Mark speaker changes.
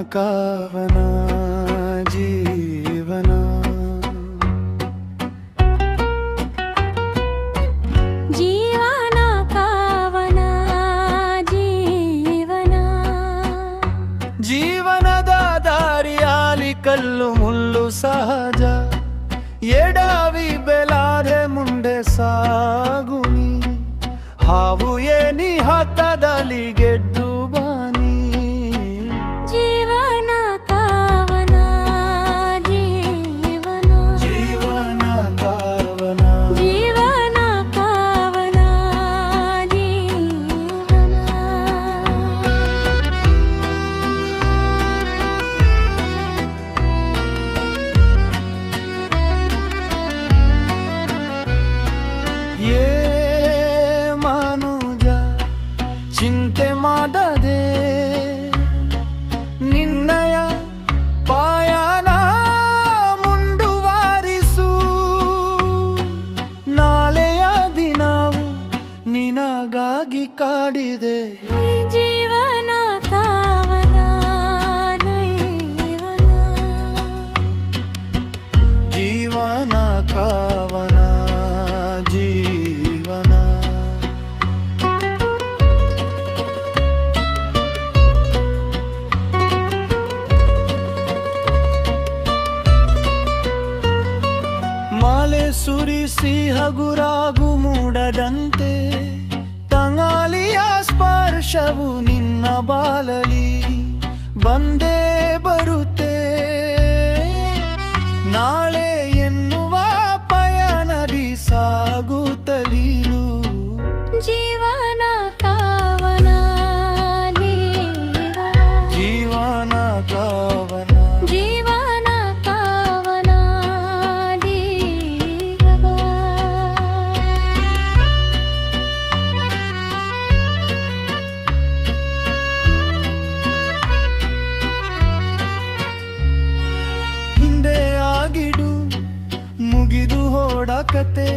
Speaker 1: ಕಾವನ ಜೀವನ
Speaker 2: ಜೀವನ ಕಾವನ ಜೀವನ
Speaker 1: ಜೀವನದ ದಾರಿಯಾಲಿ ಕಲ್ಲು ಮುಳ್ಳು ಸಹಜ ಎಡವಿ ಬೆಲಾದೆ ಮುಂದೆ ಸಾಗುನಿ ಹಾವು ಏನಿ ಹತ್ತದಲ್ಲಿ ಗೆದ್ದು ಬಾನಿ
Speaker 2: ಜೀವನ ಕಾವನ ಜೀವನ
Speaker 1: ಜೀವನ ಕಾವನ
Speaker 2: ಜೀವನ ಕಾವನ ಜೀವನ
Speaker 1: ಏ ಮನುಜ ಚಿಂತೆ ಮಾಡದೆ ನಿನ್ನಯ ಪಾಯನ ಮುಂದುವರಿಸು ನಾಳೆಯ ದಿನವು ನಿನಗಾಗಿ ಕಾಡಿದೆ
Speaker 2: ಜೀವನ ಕಾವನ
Speaker 1: ಜೀವನ ಕಾವನ ಜೀವನ ಮಾಲೆ ಸುರಿಸಿ ಹಗುರಾಗು ಮೂಡದಂತೆ ತಂಗಾಲಿಯ ಸ್ಪರ್ಶವು ನಿನ್ನ ಬಾಲಲಿ ಬಂದೇ ಬರುತ್ತೆ ನಾಳೆ ಎನ್ನುವ ಪಯಣದಿ ಸಾಗುತ್ತಲೀರು
Speaker 2: ಜೀವನ ಕಾವನ
Speaker 1: ಜೀವನ ಕಾವನ
Speaker 2: ಜೀವನ ಕಾವನ
Speaker 1: ಹಿಂದೆ ಆಗಿಡು ಮುಗಿದು ಹೋಡ ಕತೆ